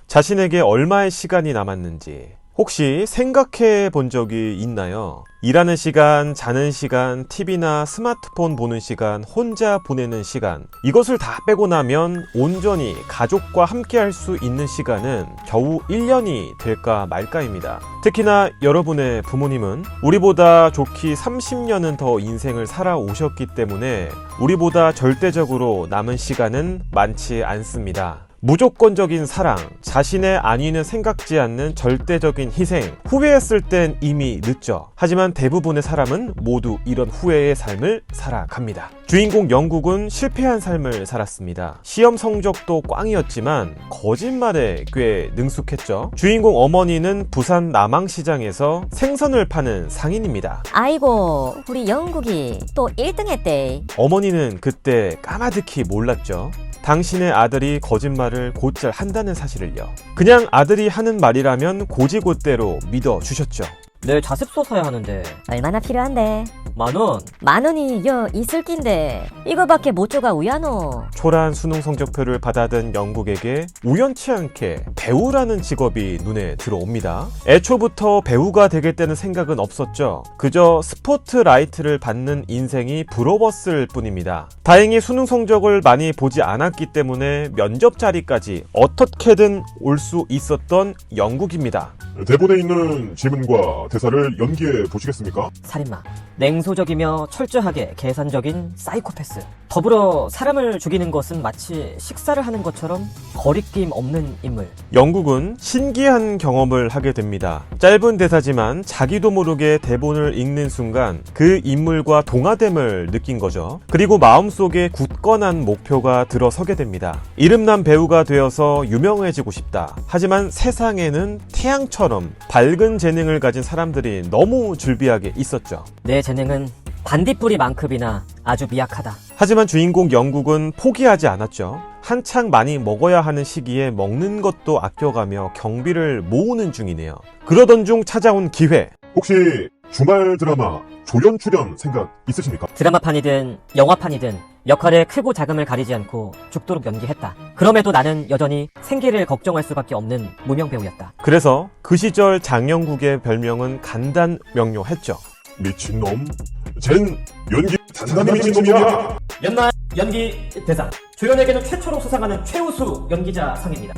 자신에게 얼마의 시간이 남았는지 혹시 생각해 본 적이 있나요? 일하는 시간, 자는 시간, TV나 스마트폰 보는 시간, 혼자 보내는 시간, 이것을 다 빼고 나면 온전히 가족과 함께 할 수 있는 시간은 겨우 1년이 될까 말까입니다. 특히나 여러분의 부모님은 우리보다 좋기 30년은 더 인생을 살아오셨기 때문에 우리보다 절대적으로 남은 시간은 많지 않습니다. 무조건적인 사랑, 자신의 안위는 생각지 않는 절대적인 희생, 후회했을 땐 이미 늦죠. 하지만 대부분의 사람은 모두 이런 후회의 삶을 살아갑니다. 주인공 영국은 실패한 삶을 살았습니다. 시험 성적도 꽝이었지만 거짓말에 꽤 능숙했죠. 주인공 어머니는 부산 남항시장에서 생선을 파는 상인입니다. 아이고, 우리 영국이 또 1등 했대. 어머니는 그때 까마득히 몰랐죠. 당신의 아들이 거짓말을 곧잘 한다는 사실을요. 그냥 아들이 하는 말이라면 고지고대로 믿어주셨죠. 내일 자습서 사야 하는데 얼마나 필요한데? 10,000원. 10,000원이 있을 낀데 이거밖에 못 줘가 우야노. 초라한 수능 성적표를 받아든 영국에게 우연치 않게 배우라는 직업이 눈에 들어옵니다. 애초부터 배우가 되겠다는 생각은 없었죠. 그저 스포트라이트를 받는 인생이 부러웠을 뿐입니다. 다행히 수능 성적을 많이 보지 않았기 때문에 면접 자리까지 어떻게든 올 수 있었던 영국입니다. 대본에 있는 질문과 대사를 연기해 보시겠습니까? 살인마. 냉소적이며 철저하게 계산적인 사이코패스. 더불어 사람을 죽이는 것은 마치 식사를 하는 것처럼 거리낌 없는 인물. 영국은 신기한 경험을 하게 됩니다. 짧은 대사지만 자기도 모르게 대본을 읽는 순간 그 인물과 동화됨을 느낀 거죠. 그리고 마음속에 굳건한 목표가 들어서게 됩니다. 이름난 배우가 되어서 유명해지고 싶다. 하지만 세상에는 태양처럼 밝은 재능을 가진 사람들이 너무 줄비하게 있었죠. 내 재능은 반딧불이만큼이나 아주 미약하다. 하지만 주인공 영국은 포기하지 않았죠. 한창 많이 먹어야 하는 시기에 먹는 것도 아껴가며 경비를 모으는 중이네요. 그러던 중 찾아온 기회. 혹시 주말 드라마 조연 출연 생각 있으십니까? 드라마판이든 영화판이든 역할의 크고 작음을 가리지 않고 죽도록 연기했다. 그럼에도 나는 여전히 생계를 걱정할 수밖에 없는 무명배우였다. 그래서 그 시절 장영국의 별명은 간단명료했죠. 미친놈. 쟨 연기 단단히 미친놈이야. 연말 연기 대상. 조연에게는 최초로 수상하는 최우수 연기자 상입니다.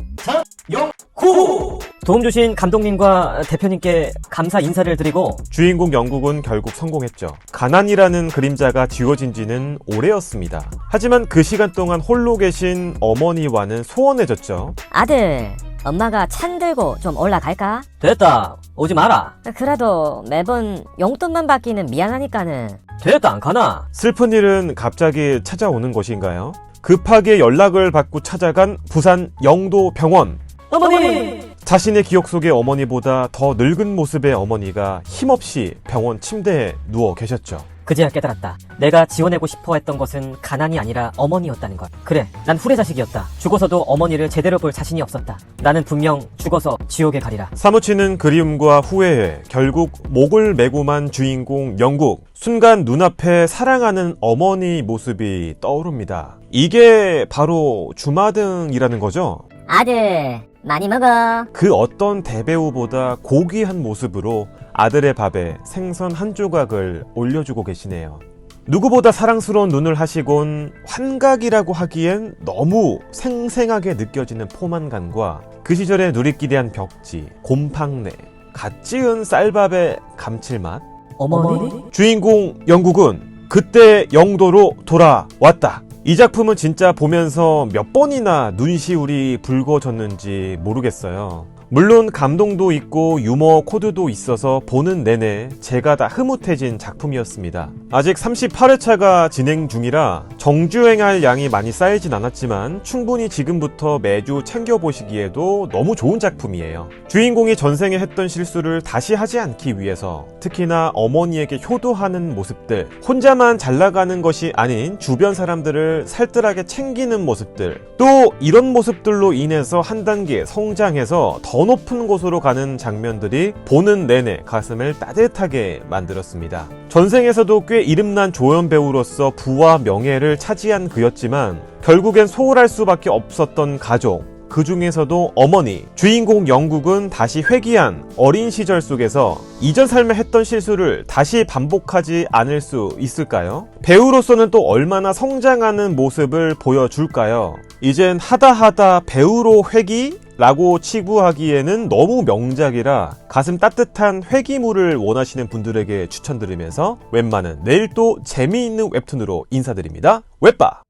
장영구! 도움 주신 감독님과 대표님께 감사 인사를 드리고 주인공 영국은 결국 성공했죠. 가난이라는 그림자가 지워진 지는 오래였습니다. 하지만 그 시간 동안 홀로 계신 어머니와는 소원해졌죠. 아들, 엄마가 찬 들고 좀 올라갈까? 됐다. 오지 마라. 그래도 매번 용돈만 받기는 미안하니까는. 됐다. 안 가나? 슬픈 일은 갑자기 찾아오는 것인가요? 급하게 연락을 받고 찾아간 부산 영도병원. 어머니! 자신의 기억 속의 어머니보다 더 늙은 모습의 어머니가 힘없이 병원 침대에 누워 계셨죠. 그제야 깨달았다. 내가 지원하고 싶어 했던 것은 가난이 아니라 어머니였다는 것. 그래, 난 후레자식이었다. 죽어서도 어머니를 제대로 볼 자신이 없었다. 나는 분명 죽어서 지옥에 가리라. 사무치는 그리움과 후회에 결국 목을 메고만 주인공 영국. 순간 눈앞에 사랑하는 어머니 모습이 떠오릅니다. 이게 바로 주마등이라는 거죠? 아들, 많이 먹어. 그 어떤 대배우보다 고귀한 모습으로 아들의 밥에 생선 한 조각을 올려주고 계시네요. 누구보다 사랑스러운 눈을 하시곤 환각이라고 하기엔 너무 생생하게 느껴지는 포만감과 그 시절의 누리끼리한 벽지, 곰팡내, 갓 지은 쌀밥의 감칠맛. 어머니? 주인공 영국은 그때 영도로 돌아왔다. 이 작품은 진짜 보면서 몇 번이나 눈시울이 붉어졌는지 모르겠어요. 물론 감동도 있고 유머 코드도 있어서 보는 내내 제가 다 흐뭇해진 작품이었습니다. 아직 38회차가 진행 중이라 정주행할 양이 많이 쌓이진 않았지만 충분히 지금부터 매주 챙겨보시기에도 너무 좋은 작품이에요. 주인공이 전생에 했던 실수를 다시 하지 않기 위해서 특히나 어머니에게 효도하는 모습들, 혼자만 잘 나가는 것이 아닌 주변 사람들을 살뜰하게 챙기는 모습들, 또 이런 모습들로 인해서 한 단계 성장해서 더 높은 곳으로 가는 장면들이 보는 내내 가슴을 따뜻하게 만들었습니다. 전생에서도 꽤 이름난 조연 배우로서 부와 명예를 차지한 그였지만 결국엔 소홀할 수밖에 없었던 가족, 그 중에서도 어머니, 주인공 영국은 다시 회귀한 어린 시절 속에서 이전 삶에 했던 실수를 다시 반복하지 않을 수 있을까요? 배우로서는 또 얼마나 성장하는 모습을 보여줄까요? 이젠 하다 배우로 회귀? 라고 치부하기에는 너무 명작이라 가슴 따뜻한 회귀물을 원하시는 분들에게 추천드리면서 웬만한 내일 또 재미있는 웹툰으로 인사드립니다. 웹바!